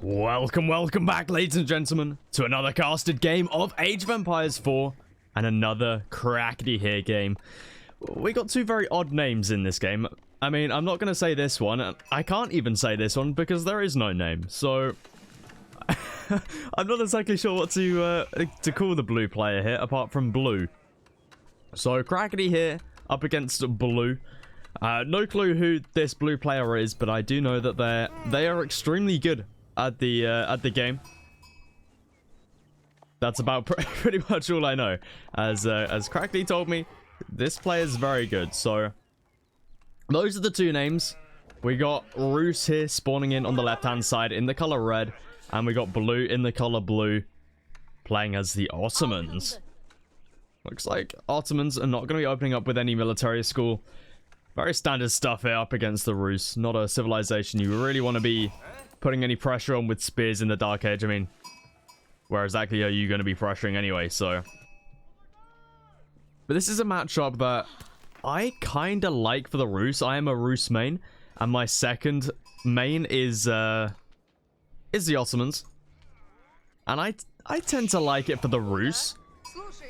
Welcome back, ladies and gentlemen, to another casted game of Age of Empires 4 and another crackety here game. We got two very odd names in this game. I mean, I'm not going to say this one. I can't even say this one because there is no name. So, I'm not exactly sure what to call the blue player here, apart from Blue. So, crackety here up against Blue. No clue who this blue player is, but I do know that they are extremely good at the game. That's about pretty much all I know. As Crackly told me, this player is very good. So those are the two names. We got Roos here spawning in on the left hand side in the color red, and we got Blue in the color blue playing as the Ottomans. Looks like Ottomans are not going to be opening up with any military school. Very standard stuff here up against the Roos. Not a civilization you really want to be putting any pressure on with spears in the Dark Age. I mean, where exactly are you going to be pressuring anyway? So, but this is a matchup that I kind of like for the Roos. I am a Roos main, and my second main is the Ottomans, and I tend to like it for the Roos.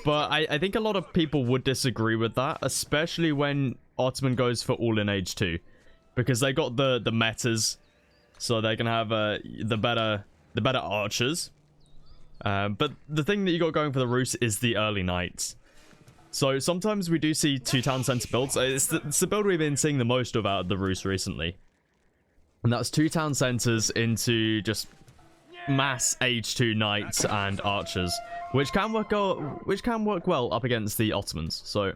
But I think a lot of people would disagree with that, especially when Ottoman goes for all in Age 2, because they got the metas, so they can have the better archers. But the thing that you got going for the Roos is the early knights. So sometimes we do see two town center builds. It's the build we've been seeing the most of out of the Roos recently, and that's two town centers into just mass Age 2 knights and archers, which can work well up against the Ottomans. So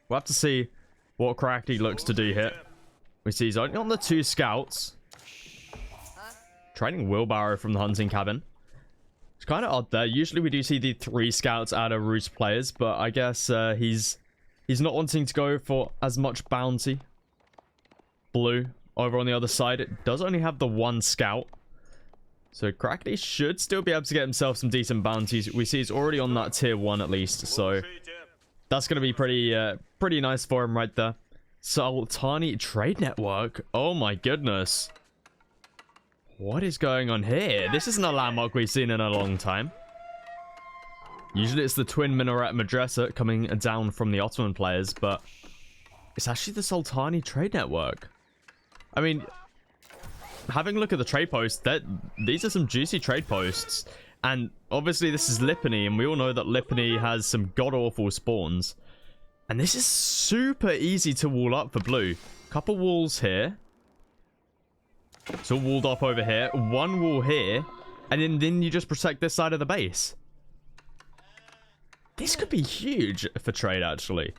we'll have to see what Crackly looks to do here. We see he's only on the 2 scouts. Training wheelbarrow from the hunting cabin. It's kind of odd there. Usually we do see the 3 scouts out of Roos players, but I guess he's not wanting to go for as much bounty. Blue over on the other side, it does only have the 1 scout. So Crackly should still be able to get himself some decent bounties. We see he's already on that tier 1 at least, so that's going to be pretty nice for him right there. Sultani Trade Network. Oh my goodness. What is going on here? This isn't a landmark we've seen in a long time. Usually it's the twin minaret madrasa coming down from the Ottoman players, but it's actually the Sultani Trade Network. I mean, having a look at the trade posts, these are some juicy trade posts. And obviously this is Lipany, and we all know that Lipany has some god-awful spawns. And this is super easy to wall up for Blue. Couple walls here. It's all walled up over here. 1 wall here. And then you just protect this side of the base. This could be huge for trade, actually.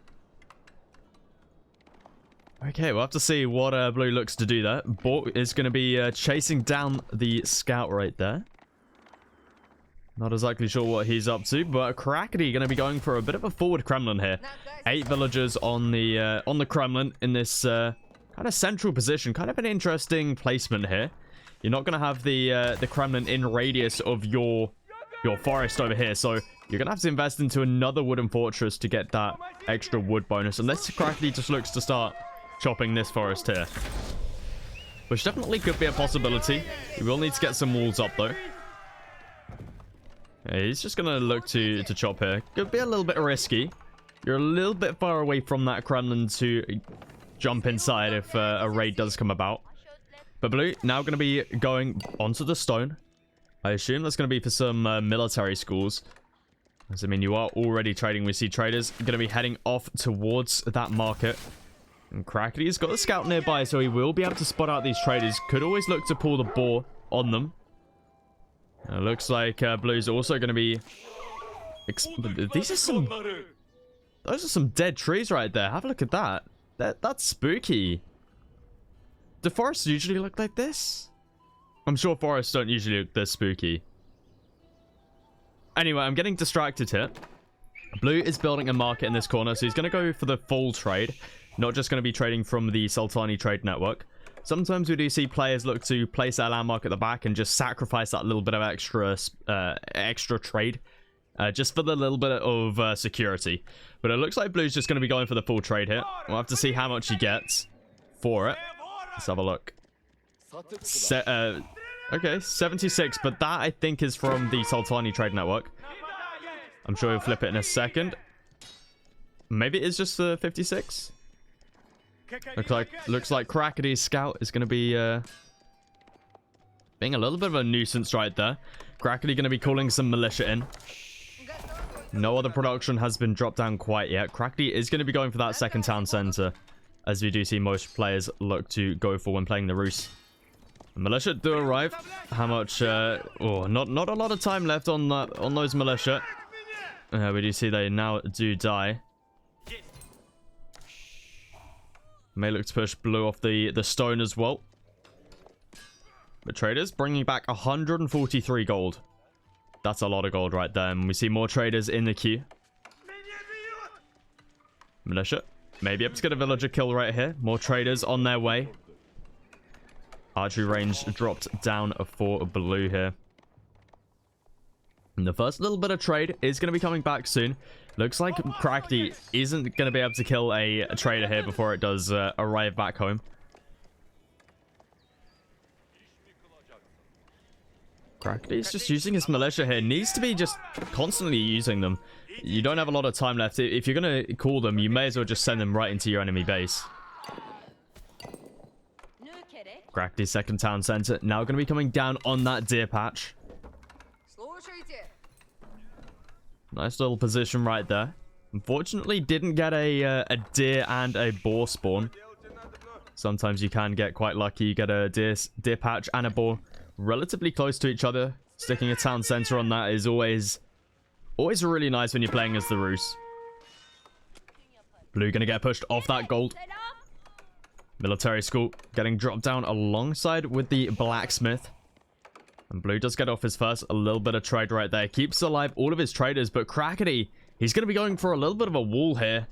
Okay, we'll have to see what Blue looks to do there. Bork is going to be chasing down the scout right there. Not exactly sure what he's up to, but Crackety going to be going for a bit of a forward Kremlin here. 8 villagers on the Kremlin in this kind of central position. Kind of an interesting placement here. You're not going to have the Kremlin in radius of your forest over here, so you're going to have to invest into another wooden fortress to get that extra wood bonus, unless Crackety just looks to start chopping this forest here, which definitely could be a possibility. We will need to get some walls up though. Yeah, he's just gonna look to chop here. Could be a little bit risky. You're a little bit far away from that Kremlin to jump inside if a raid does come about. But Blue now gonna be going onto the stone. I assume that's gonna be for some military schools. As I mean, you are already trading. We see traders gonna be heading off towards that market. And Crackety's got the scout nearby, so he will be able to spot out these traders. Could always look to pull the boar on them. It looks like Blue's also going to be... These are some... Those are some dead trees right there. Have a look at that. That's spooky. Do forests usually look like this? I'm sure forests don't usually look this spooky. Anyway, I'm getting distracted here. Blue is building a market in this corner, so he's going to go for the full trade. Not just going to be trading from the Sultani Trade Network. Sometimes we do see players look to place their landmark at the back and just sacrifice that little bit of extra trade. Just for the little bit of security. But it looks like Blue's just going to be going for the full trade here. We'll have to see how much he gets for it. Let's have a look. Okay, 76, but that I think is from the Sultani trade network. I'm sure he'll flip it in a second. Maybe it is just 56. Looks like Crackady's scout is going to be being a little bit of a nuisance right there. Crackady going to be calling some militia in. No other production has been dropped down quite yet. Crackady is going to be going for that second town center, as we do see most players look to go for when playing the Rus. Militia do arrive. How much? Oh, not a lot of time left on those militia. We do see they now do die. May look to push blue off the stone as well. But traders bringing back 143 gold. That's a lot of gold right there. And we see more traders in the queue. Militia may be able to get a villager kill right here. More traders on their way. Archery range dropped down for blue here. And the first little bit of trade is going to be coming back soon. Looks like Crackdy isn't going to be able to kill a trader here before it does arrive back home. Crackady's just using his militia here. Needs to be just constantly using them. You don't have a lot of time left. If you're going to call them, you may as well just send them right into your enemy base. Crackady's second town center now going to be coming down on that deer patch. Nice little position right there. Unfortunately, didn't get a deer and a boar spawn. Sometimes you can get quite lucky. You get a deer patch and a boar relatively close to each other. Sticking a town center on that is always really nice when you're playing as the Rus. Blue gonna get pushed off that gold. Military school getting dropped down alongside with the blacksmith. And blue does get off his first a little bit of trade right there. Keeps alive all of his traders, but Crackady, he's going to be going for a little bit of a wall here.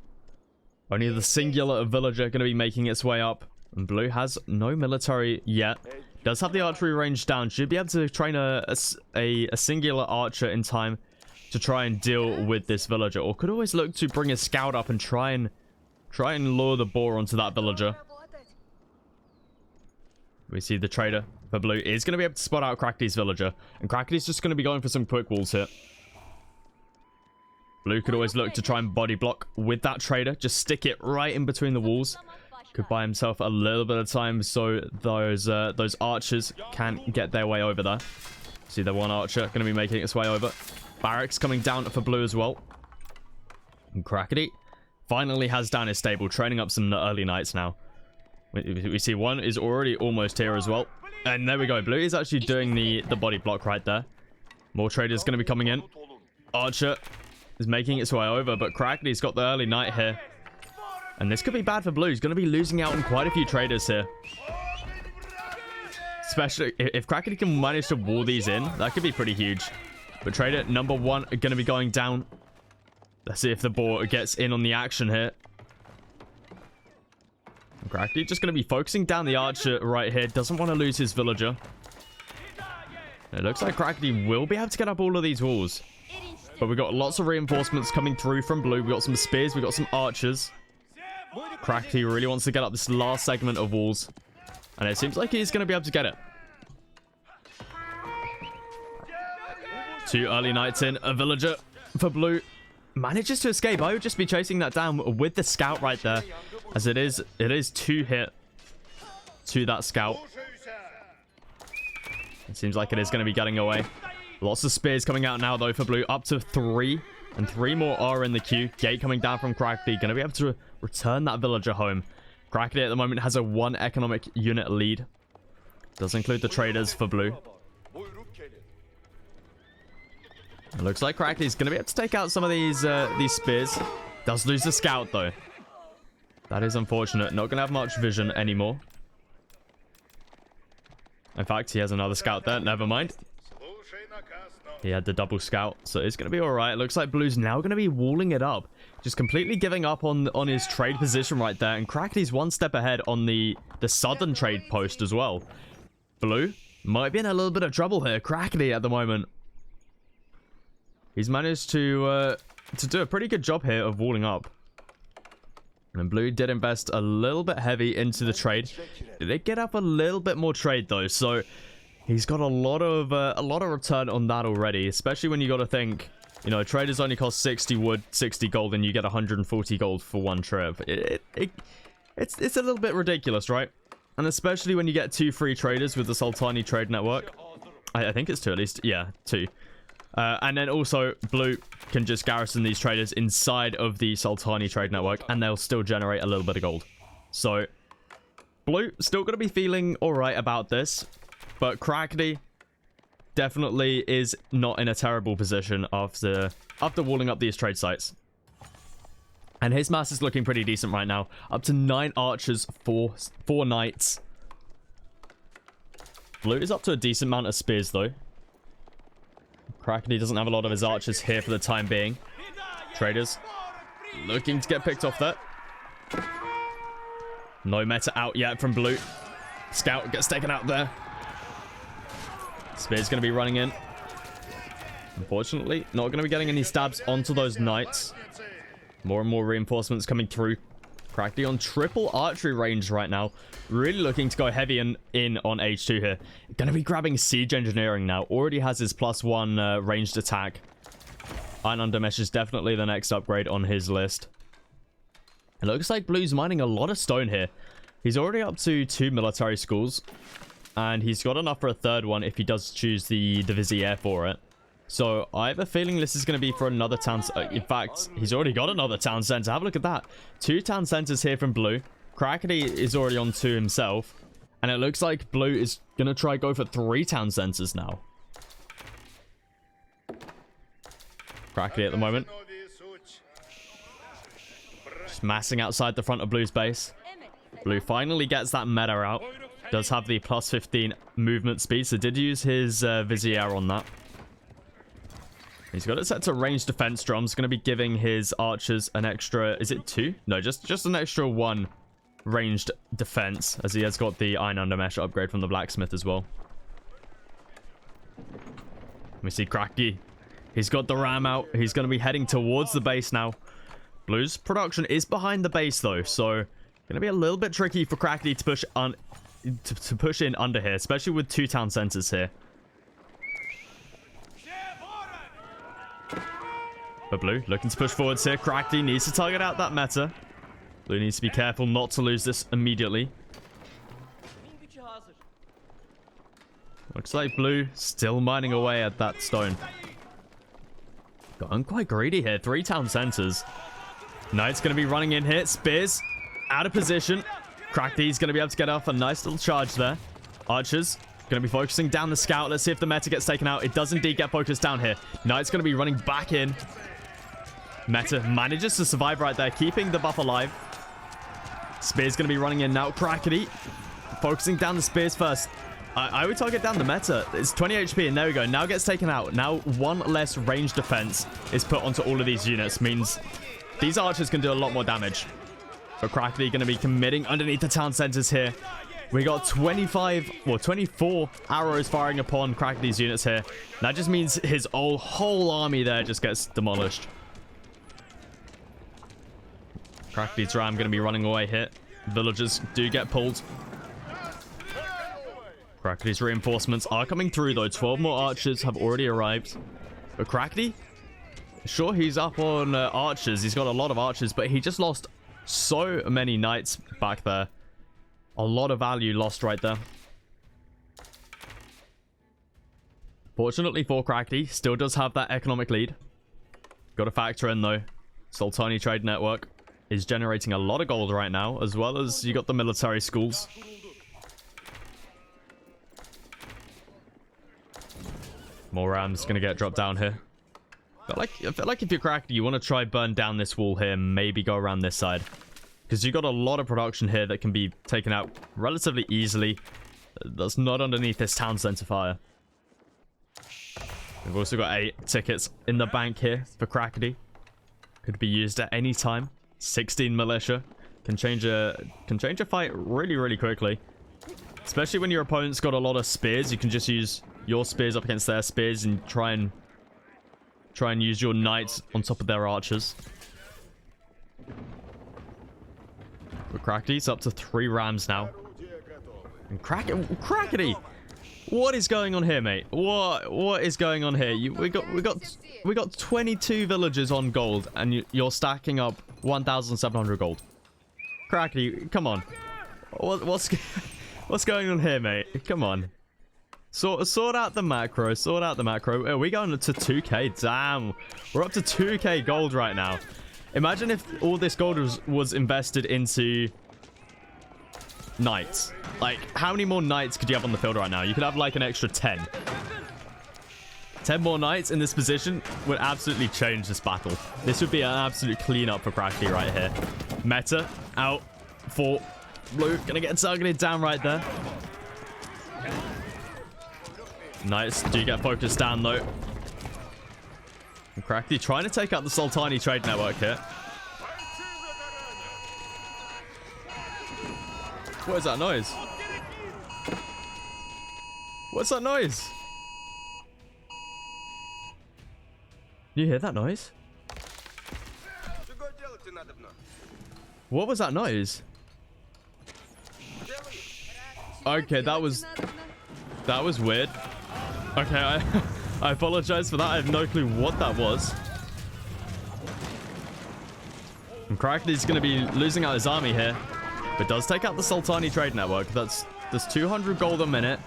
Only the singular villager going to be making its way up. And blue has no military yet. Does have the archery range down. Should be able to train a singular archer in time to try and deal with this villager. Or could always look to bring a scout up and try and lure the boar onto that villager. We see the trader for blue is going to be able to spot out Crackady's villager. And Crackady's just going to be going for some quick walls here. Blue could always look to try and body block with that trader. Just stick it right in between the walls. Could buy himself a little bit of time so those archers can't get their way over there. See the one archer going to be making its way over. Barracks coming down for blue as well. And Crackady finally has down his stable, training up some early knights now. We see one is already almost here as well. And there we go. Blue is actually doing the body block right there. More traders going to be coming in. Archer is making its way over, but Crackady's got the early knight here. And this could be bad for blue. He's going to be losing out on quite a few traders here. Especially if Crackady can manage to wall these in, that could be pretty huge. But trader number one are going to be going down. Let's see if the boar gets in on the action here. Crackady just going to be focusing down the archer right here. Doesn't want to lose his villager. It looks like Crackady will be able to get up all of these walls. But we've got lots of reinforcements coming through from blue. We've got some spears. We've got some archers. Crackady really wants to get up this last segment of walls. And it seems like he's going to be able to get it. 2 early knights in. A villager for blue manages to escape. I would just be chasing that down with the scout right there. As it is 2 hit to that scout. It seems like it is going to be getting away. Lots of spears coming out now, though, for blue. Up to 3. And 3 more are in the queue. Gate coming down from Crackady. Going to be able to return that villager home. Crackady at the moment has a 1 economic unit lead. Does include the traders for blue. It looks like Crackady's going to be able to take out some of these spears. Does lose the scout, though. That is unfortunate. Not going to have much vision anymore. In fact, he has another scout there. Never mind. He had the double scout, so it's going to be all right. It looks like blue's now going to be walling it up. Just completely giving up on his trade position right there. And Crackady's 1 step ahead on the southern trade post as well. Blue might be in a little bit of trouble here. Crackady at the moment. He's managed to do a pretty good job here of walling up. And blue did invest a little bit heavy into the trade. They get up a little bit more trade, though. So He's got a lot of return on that already, especially when you got to think, you know, traders only cost 60 wood, 60 gold, and you get 140 gold for one trip. It's a little bit ridiculous, right? And especially when you get 2 free traders with the Sultani trade network. I think it's 2 at least. Yeah, 2. And then also, Blue can just garrison these traders inside of the Sultani trade network, and they'll still generate a little bit of gold. So, Blue still going to be feeling alright about this, but Crackney definitely is not in a terrible position after walling up these trade sites. And his mass is looking pretty decent right now. Up to 9 archers, 4 knights. Blue is up to a decent amount of spears, though. Crackney doesn't have a lot of his archers here for the time being. Traders looking to get picked off there. No meta out yet from Blue. Scout gets taken out there. Spear's going to be running in. Unfortunately, not going to be getting any stabs onto those knights. More and more reinforcements coming through. Crackney on triple archery range right now. Really looking to go heavy in on H2 here. Going to be grabbing siege engineering now. Already has his +1 ranged attack. Iron Undermesh is definitely the next upgrade on his list. It looks like Blue's mining a lot of stone here. He's already up to 2 military schools. And he's got enough for a 3rd one if he does choose the Vizier for it. So I have a feeling this is going to be for another town. In fact, he's already got another town center. Have a look at that. 2 town centers here from Blue. Crackney is already on 2 himself. And it looks like Blue is going to try go for 3 town centers now. Crackney at the moment. Just massing outside the front of Blue's base. Blue finally gets that meta out. Does have the +15 movement speed. So did use his Vizier on that. He's got it set to ranged defense drums. Going to be giving his archers an extra... Is it 2? No, just an extra 1 ranged defense. As he has got the Iron Undermesh upgrade from the blacksmith as well. We see Cracky. He's got the ram out. He's going to be heading towards the base now. Blue's production is behind the base though. So going to be a little bit tricky for Cracky to push on... To push in under here. Especially with 2 town centers here. But Blue looking to push forwards here. Crackney needs to target out that meta. Blue needs to be careful not to lose this immediately. Looks like Blue still mining away at that stone. Going quite greedy here. 3 town centers. Knight's going to be running in here. Spears out of position. Crackney's going to be able to get off a nice little charge there. Archers going to be focusing down the scout. Let's see if the meta gets taken out. It does indeed get focused down here. Knight's going to be running back in. Meta manages to survive right there, keeping the buff alive. Spear's going to be running in now. Crackney focusing down the spears first. I would target down the meta. It's 20 HP, and there we go. Now gets taken out. Now 1 less range defense is put onto all of these units. Means these archers can do a lot more damage. But Crackney going to be committing underneath the town centers here. We got 24 arrows firing upon Crackney's units here. That just means his whole army there just gets demolished. Crackney's ram going to be running away here. Villagers do get pulled. Crackney's reinforcements are coming through though. 12 more archers have already arrived. But Crackney, sure he's up on archers. He's got a lot of archers, but he just lost so many knights back there. A lot of value lost right there. Fortunately for Crackney, still does have that economic lead. Got to factor in though, Sultani Trade Network is generating a lot of gold right now, as well as you got the military schools. More rams gonna get dropped down here. I feel like if you're Crackney, you want to try burn down this wall here, maybe go around this side. Because you got a lot of production here that can be taken out relatively easily. That's not underneath this town center fire. We've also got 8 tickets in the bank here for Crackney. Could be used at any time. 16 militia. Can change a fight really, really quickly. Especially when your opponent's got a lot of spears. You can just use your spears up against their spears and try and use your knights on top of their archers. But Crackney's up to 3 rams now. And Crackney! What is going on here, mate? What is going on here? We got 22 villagers on gold, and you're stacking up 1,700 gold. Cracky, come on. What's going on here, mate? Come on. Sort out the macro. Sort out the macro. Are we going to 2k? Damn. We're up to 2k gold right now. Imagine if all this gold was invested into knights. Like, how many more knights could you have on the field right now? You could have like an extra 10. 10 more knights in this position would absolutely change this battle. This would be an absolute cleanup for Cracky right here. Meta out for blue. Gonna get targeted down right there. Nice. Do get focused down though. And Cracky trying to take out the Sultani trade network here. What is that noise? What's that noise? You hear that noise? What was that noise? Okay, that was weird. Okay, I apologize for that. I have no clue what that was. And Crackley's going to be losing out his army here. But does take out the Sultani trade network. There's 200 gold a minute.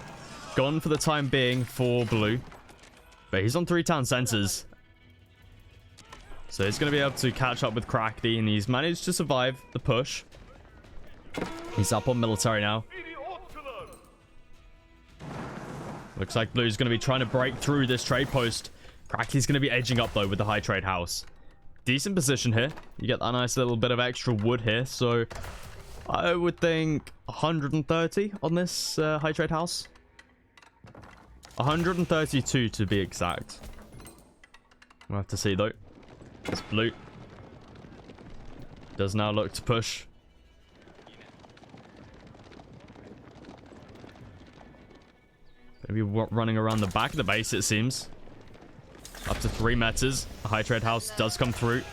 Gone for the time being for blue. But he's on 3 town centers. So he's going to be able to catch up with Crackly. And he's managed to survive the push. He's up on military now. Looks like blue's going to be trying to break through this trade post. Crackly's going to be edging up though with the high trade house. Decent position here. You get that nice little bit of extra wood here. So I would think 130 on this high trade house. 132 to be exact. We'll have to see though. It's blue. Does now look to push. Maybe running around the back of the base, it seems. Up to 3 meters. A high trade house does come through.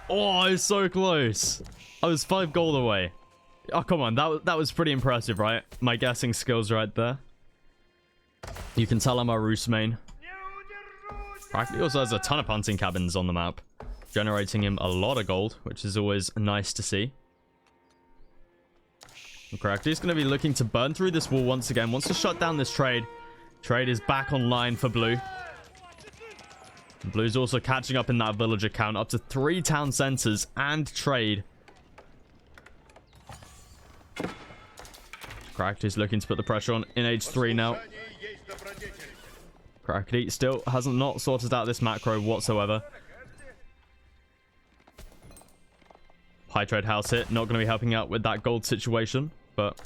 Oh, I was so close. I was 5 gold away. Oh, come on. That was pretty impressive, right? My guessing skills right there. You can tell I'm a Roos main. He also has a ton of punting cabins on the map, generating him a lot of gold, which is always nice to see. Correct. He's going to be looking to burn through this wall once again. Wants to shut down this trade. Trade is back online for blue. Blue's also catching up in that villager count. Up to 3 town centers and trade. Cracked is looking to put the pressure on in age 3 now. Crackety still hasn't not sorted out this macro whatsoever. High trade house hit. Not going to be helping out with that gold situation. But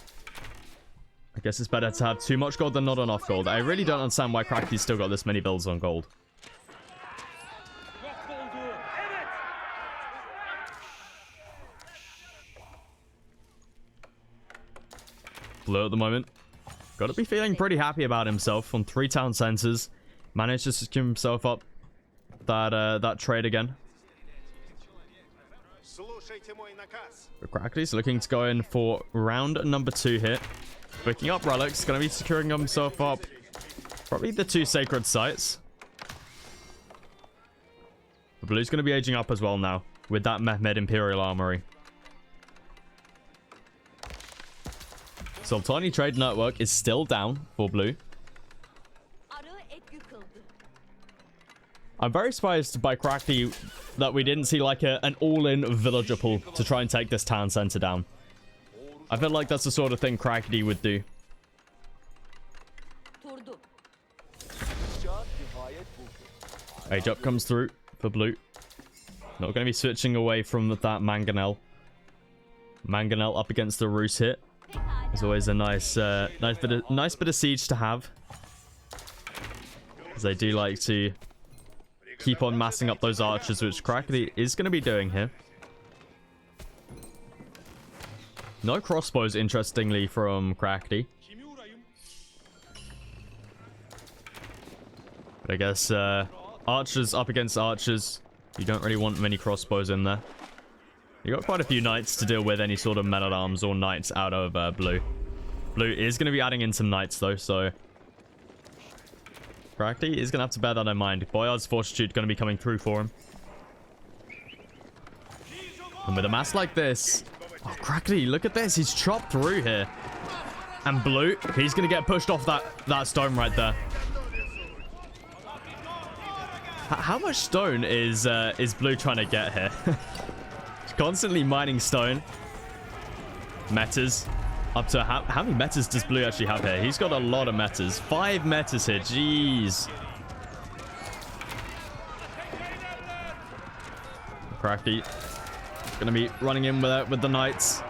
I guess it's better to have too much gold than not enough gold. I really don't understand why Crackety's still got this many builds on gold. Blue at the moment. Got to be feeling pretty happy about himself on 3 town centers. Managed to secure himself up that trade again. But Crackety's looking to go in for round number 2 here. Picking up relics. Going to be securing himself up probably the 2 sacred sites. The blue's going to be aging up as well now with that Mehmed Imperial Armory. Sultani Trade Network is still down for blue. I'm very surprised by Cracky that we didn't see like an all-in villager pool to try and take this town center down. I feel like that's the sort of thing Cracky would do. Age up comes through for blue. Not going to be switching away from that Mangonel. Mangonel up against the Roos hit. It's always a nice bit of siege to have, as they do like to keep on massing up those archers, which Crackety is going to be doing here. No crossbows, interestingly, from Crackety. But I guess archers up against archers, you don't really want many crossbows in there. You got quite a few knights to deal with any sort of men-at-arms or knights out of blue. Blue is going to be adding in some knights though, so Crackly is going to have to bear that in mind. Boyard's Fortitude going to be coming through for him. And with a mass like this... Oh, Crackly, look at this. He's chopped through here. And Blue, he's going to get pushed off that stone right there. How much stone is Blue trying to get here? He's constantly mining stone. Metas. Up to how many metas does Blue actually have here? He's got a lot of metas. 5 metas here. Jeez. Cracky. Gonna be running in with the knights.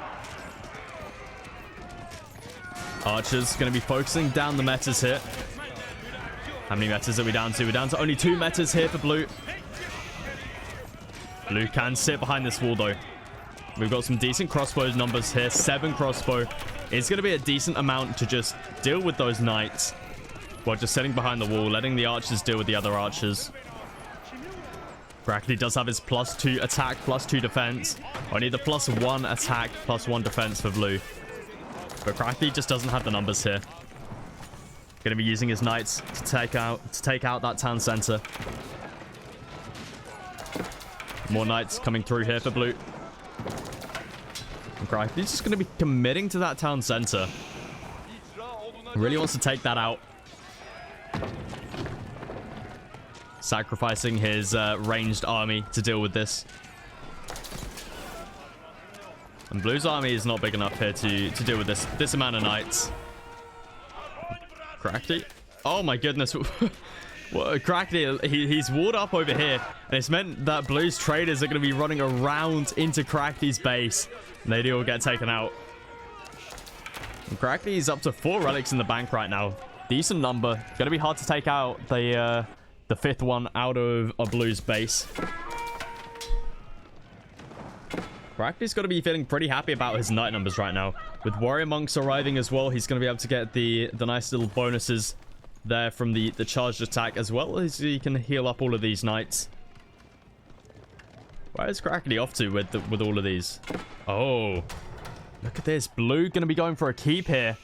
Archers gonna be focusing down the metas here. How many metas are we down to? We're down to only 2 metas here for Blue. Blue can sit behind this wall though. We've got some decent crossbow numbers here. 7 crossbow. It's going to be a decent amount to just deal with those knights while just sitting behind the wall, letting the archers deal with the other archers. Brackley does have his +2 attack, +2 defense. Only the +1 attack, +1 defense for Blue. But Brackley just doesn't have the numbers here. Going to be using his knights to take out that town center. More knights coming through here for Blue. He's just going to be committing to that town center. Really wants to take that out. Sacrificing his ranged army to deal with this. And Blue's army is not big enough here to deal with this amount of knights. Crackly. Oh my goodness. Well, Crackly, he's walled up over here. And it's meant that Blue's traders are going to be running around into Crackly's base. And they do all get taken out. And Crackly's up to 4 relics in the bank right now. Decent number. Going to be hard to take out the 5th one out of Blue's base. Crackly's got to be feeling pretty happy about his knight numbers right now. With warrior monks arriving as well, he's going to be able to get the nice little bonuses there from the charged attack, as well as he can heal up all of these knights. Where is Crackly off to with all of these? Oh, look at this. Blue going to be going for a keep here.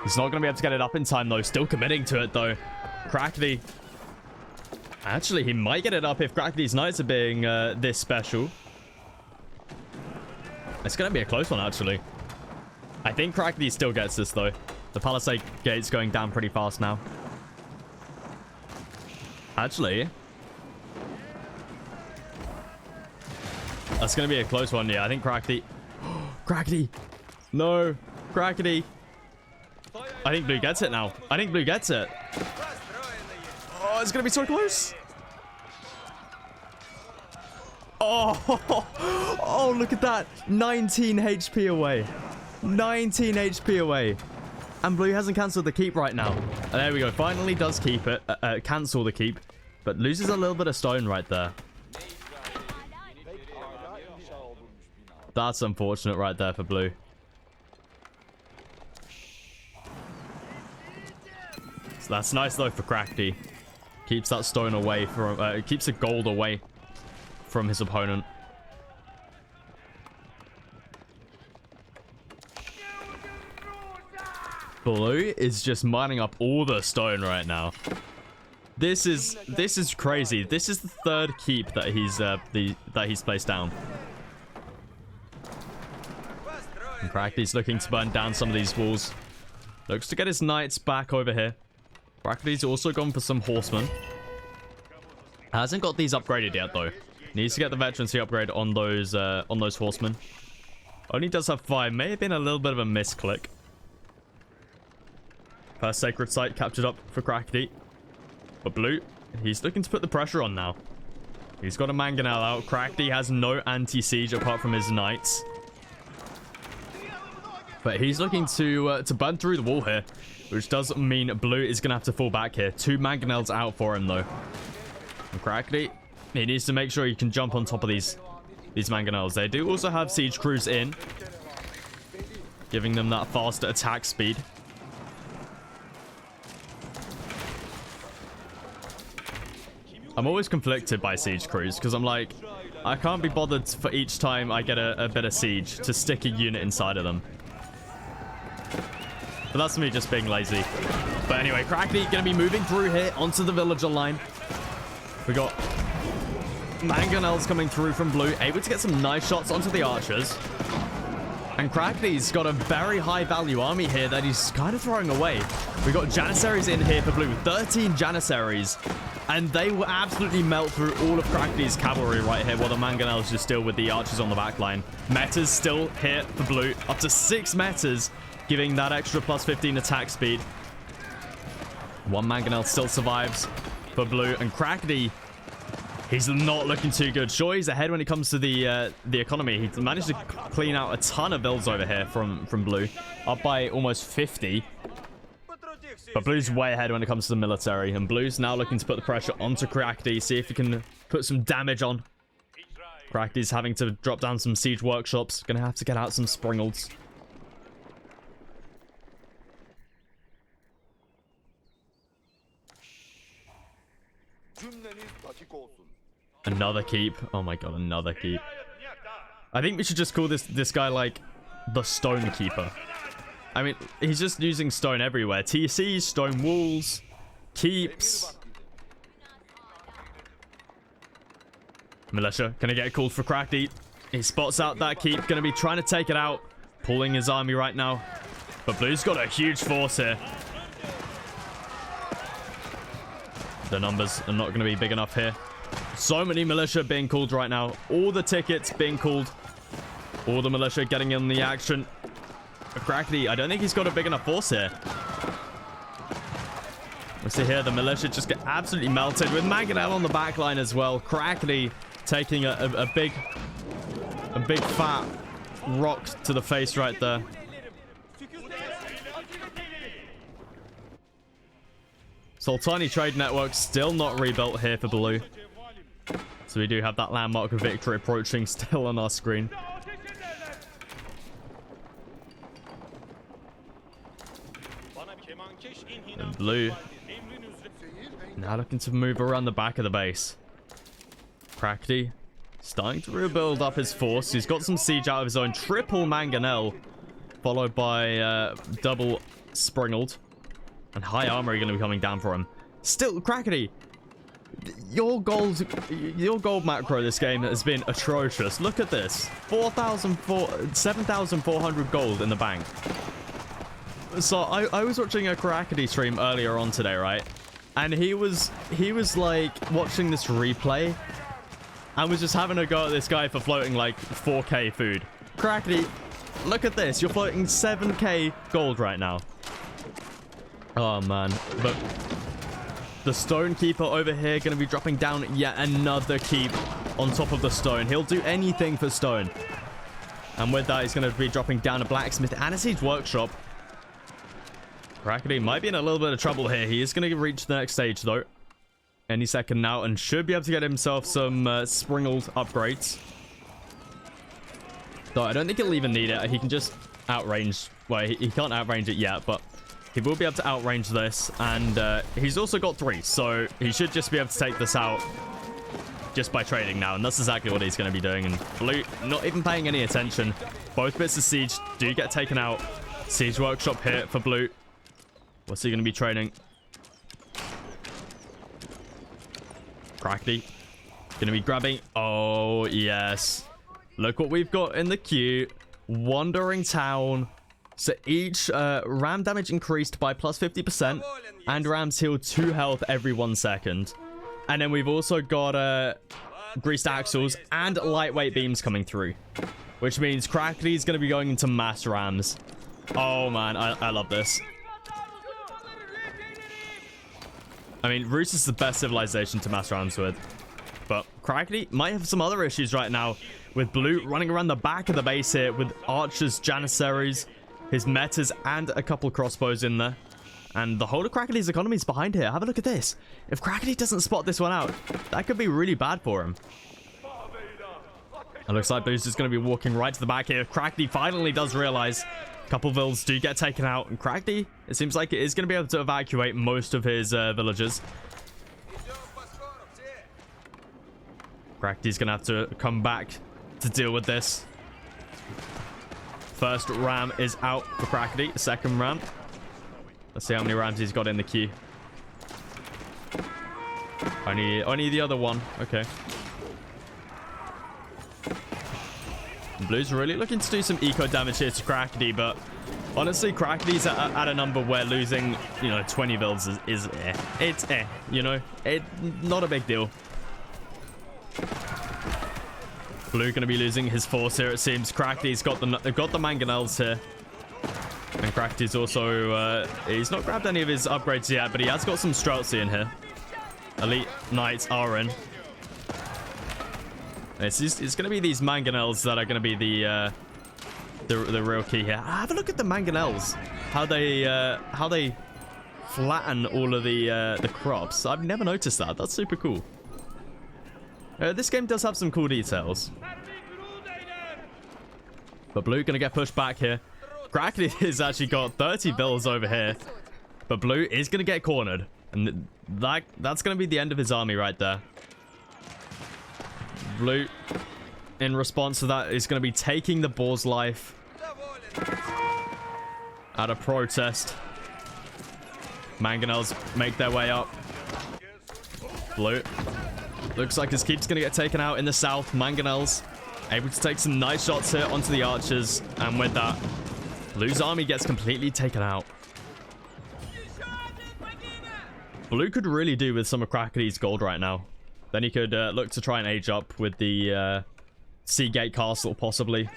He's not going to be able to get it up in time, though. Still committing to it, though. Crackly. Actually, he might get it up if Crackly's knights are being this special. It's going to be a close one, actually. I think Crackly still gets this, though. The palisade gate's going down pretty fast now. Actually, that's going to be a close one. Yeah, I think Crackly. Crackly. No. Crackly. I think Blue gets it now. I think Blue gets it. Oh, it's going to be so close. Oh, oh, look at that. 19 HP away. 19 HP away. And Blue hasn't cancelled the keep right now. And there we go. Finally does keep it. Cancel the keep. But loses a little bit of stone right there. That's unfortunate right there for Blue. So that's nice though for Crackly. Keeps that stone away from... keeps the gold away from his opponent. Blue is just mining up all the stone right now. This is crazy. This is the 3rd keep that he's placed down. And Crackly's looking to burn down some of these walls. Looks to get his knights back over here. Crackly's also gone for some horsemen. Hasn't got these upgraded yet though. Needs to get the veterancy upgrade on those horsemen. Only does have 5. May have been a little bit of a misclick. First sacred site captured up for Crackly. But Blue, he's looking to put the pressure on now. He's got a mangonel out. Crackly has no anti-siege apart from his knights. But he's looking to burn through the wall here, which does mean Blue is going to have to fall back here. 2 mangonels out for him, though. And Crackly, he needs to make sure he can jump on top of these mangonels. They do also have siege crews in, giving them that faster attack speed. I'm always conflicted by siege crews because I'm like, I can't be bothered for each time I get a bit of siege to stick a unit inside of them. But that's me just being lazy. But anyway, Crackney going to be moving through here onto the villager line. We got Mangonels coming through from blue, able to get some nice shots onto the archers. And Crackney's got a very high value army here that he's kind of throwing away. We got Janissaries in here for blue, 13 Janissaries. And they will absolutely melt through all of Crackney's cavalry right here, while the Mangonels just deal with the archers on the back line. Metas still here for blue, up to 6 metas, giving that extra plus 15 attack speed. One Mangonel still survives for blue, and Crackney, he's not looking too good. Sure, he's ahead when it comes to the economy. He managed to clean out a ton of builds over here from blue, up by almost 50. But blue's way ahead when it comes to the military, and blue's now looking to put the pressure onto Crackney, see if he can put some damage on. Crackney's having to drop down some siege workshops, gonna have to get out some springles. Another keep. Oh my god, another keep. I think we should just call this guy like the Stone Keeper. I mean, he's just using stone everywhere. TCs, stone walls, keeps. Militia, gonna get called for Crackney. He spots out that keep, gonna be trying to take it out. Pulling his army right now. But blue's got a huge force here. The numbers are not gonna be big enough here. So many militia being called right now. All the tickets being called. All the militia getting in the action. Crackney, I don't think he's got a big enough force here. We see here the militia just get absolutely melted with Mangonel on the back line as well. Crackney taking a big fat rock to the face right there. Sultani Trade Network still not rebuilt here for blue. So we do have that landmark of victory approaching still on our screen. And blue now looking to move around the back of the base. Crackney starting to rebuild up his force. He's got some siege out of his own. Triple Mangonel, followed by double Springled. And high armor going to be coming down for him. Still, Crackney, your gold macro this game has been atrocious. Look at this. 7,400 gold in the bank. So I was watching a Crackney stream earlier on today, right? And he was like watching this replay and was just having a go at this guy for floating like 4k food. Crackney, look at this. You're floating 7k gold right now. Oh man. But the Stone Keeper over here going to be dropping down yet another keep on top of the stone. He'll do anything for stone. And with that, he's going to be dropping down a blacksmith and a siege workshop. Crackney might be in a little bit of trouble here. He is going to reach the next stage, though. Any second now, and should be able to get himself some springled upgrades. Though I don't think he'll even need it. He can just outrange. Well, he can't outrange it yet, but he will be able to outrange this. And he's also got 3, so he should just be able to take this out just by trading now. And that's exactly what he's going to be doing. And blue, not even paying any attention. Both bits of siege do get taken out. Siege workshop here for blue. What's he going to be trading? Crackney. Going to be grabbing. Oh, yes. Look what we've got in the queue. Wandering Town. So each ram damage increased by plus 50%. And rams heal 2 health every 1 second. And then we've also got greased axles and lightweight beams coming through. Which means Crackney's going to be going into mass rams. Oh, man. I love this. I mean, Rus is the best civilization to mass rams with. But Crackney might have some other issues right now. With blue running around the back of the base here. With archers, janissaries, his metas, and a couple crossbows in there. And the whole of Crackney's economy is behind here. Have a look at this. If Crackney doesn't spot this one out, that could be really bad for him. It looks like Blue's just going to be walking right to the back here. Crackney finally does realize a couple villas do get taken out. And Crackney, it seems like it is going to be able to evacuate most of his villagers. Crackney's going to have to come back to deal with this. First ram is out for Crackney. Second ram Let's see how many rams he's got in the queue. Only the other one. Okay. Blue's really looking to do some eco damage here to Crackety, but honestly, Crackety's at a number where losing, 20 builds is eh. It's eh, not a big deal. Blue going to be losing his force here, it seems. Crackety's got the mangonels here. And Crackety's also, he's not grabbed any of his upgrades yet, but he has got some Streltsy in here. Elite Knights are in. It's going to be these mangonels that are going to be the real key here. Have a look at the mangonels. How they flatten all of the crops. I've never noticed that. That's super cool. This game does have some cool details. But Blue going to get pushed back here. Crackety has actually got 30 bills over here. But Blue is going to get cornered. And that's going to be the end of his army right there. Blue, in response to that, is going to be taking the boar's life out of protest. Mangonels make their way up. Blue looks like his keep's going to get taken out in the south. Mangonels able to take some nice shots here onto the archers. And with that, Blue's army gets completely taken out. Blue could really do with some of Crackety's gold right now. Then he could look to try and age up with the Seagate Castle, possibly.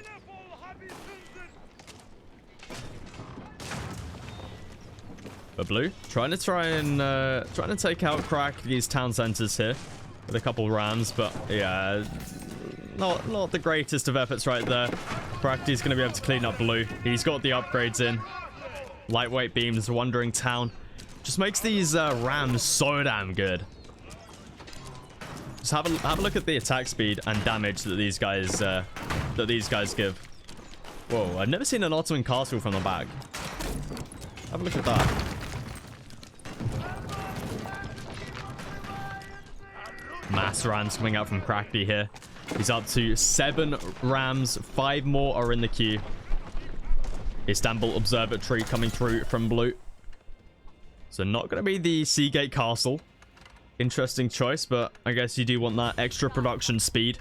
But Blue trying to take out Crackety's town centers here with a couple rams, but yeah, not the greatest of efforts right there. Crackety's going to be able to clean up Blue. He's got the upgrades in. Lightweight beams, Wandering Town. Just makes these rams so damn good. Just have a look at the attack speed and damage that these guys give. Whoa, I've never seen an Ottoman castle from the back. Have a look at that. Mass rams coming out from Crackety here. He's up to 7 rams. 5 more are in the queue. Istanbul Observatory coming through from Blue. So not going to be the Seagate Castle. Interesting choice, but I guess you do want that extra production speed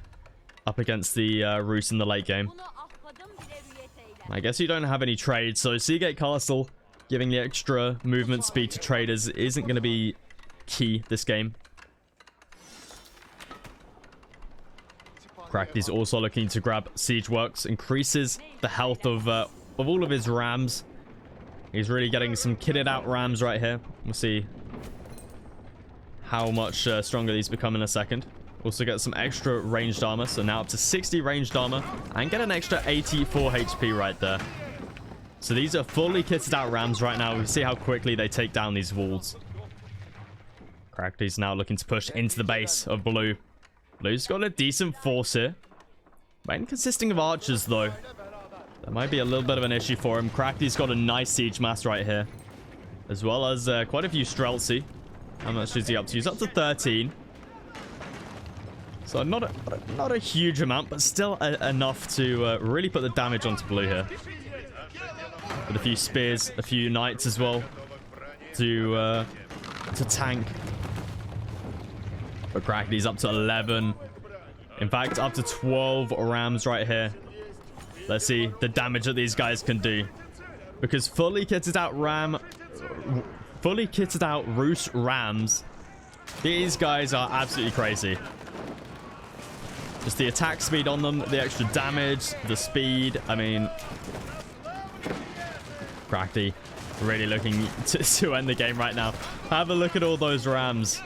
up against the Rus in the late game. I guess you don't have any trades, so Seagate Castle giving the extra movement speed to traders isn't going to be key this game. Crackety's also looking to grab Siege Works, increases the health of all of his rams. He's really getting some kitted out rams right here. We'll see how much stronger these become in a second. Also get some extra ranged armor, so now up to 60 ranged armor, and get an extra 84 HP right there. So these are fully kitted out rams right now. We see how quickly they take down these walls. Crackety's now looking to push into the base of Blue. Blue's got a decent force here. Main consisting of archers, though. That might be a little bit of an issue for him. Crackety's got a nice siege mass right here, as well as quite a few Streltsy. How much is he up to? He's up to 13. So not a huge amount, but still enough to really put the damage onto Blue here. With a few spears, a few knights as well to tank. But Crackety's up to 11. In fact, up to 12 rams right here. Let's see the damage that these guys can do. Because fully kitted out Rus rams, these guys are absolutely crazy. Just the attack speed on them, the extra damage, the speed. I mean, Crackety really looking to end the game right now. Have a look at all those rams.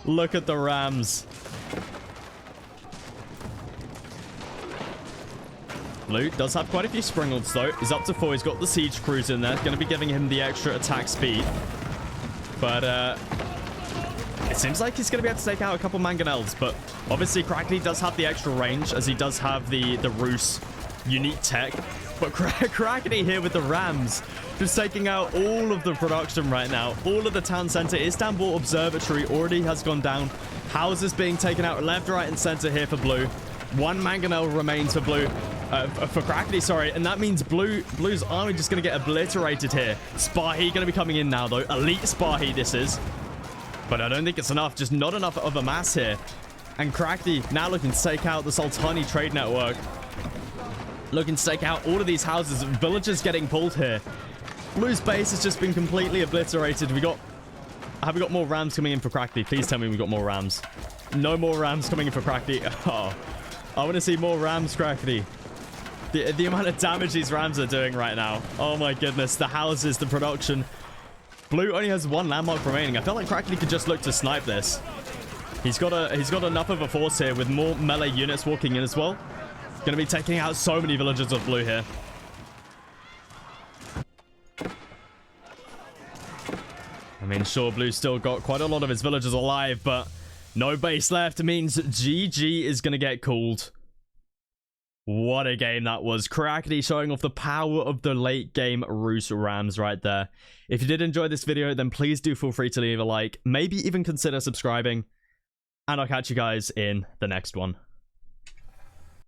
Look at the rams. Blue does have quite a few Springalds though. He's up to 4. He's got the Siege Cruiser in there. Going to be giving him the extra attack speed. But it seems like he's going to be able to take out a couple mangonels. But obviously Crackety does have the extra range, as he does have the Rus unique tech. But Crackety here with the rams, just taking out all of the production right now. All of the town center. Istanbul Observatory already has gone down. Houses being taken out left, right, and center here for Blue. 1 mangonel remains for Blue. For Crackety, sorry. And that means Blue's army just going to get obliterated here. Spahi going to be coming in now, though. Elite Spahi, this is. But I don't think it's enough. Just not enough of a mass here. And Crackety now looking to take out the Sultani trade network. Looking to take out all of these houses. Villagers getting pulled here. Blue's base has just been completely obliterated. Have we got more rams coming in for Crackety? Please tell me we got more rams. No more rams coming in for Crackety. Oh, I want to see more rams, Crackety. The amount of damage these rams are doing right now. Oh my goodness. The houses, the production. Blue only has one landmark remaining. I feel like Crackety could just look to snipe this. He's got enough of a force here with more melee units walking in as well. Gonna be taking out so many villagers of Blue here. I mean, sure, Blue's still got quite a lot of his villagers alive, but no base left means GG is gonna get called. What a game that was. Crackety showing off the power of the late game Rus Rams right there. If you did enjoy this video, then please do feel free to leave a like, maybe even consider subscribing, and I'll catch you guys in the next one.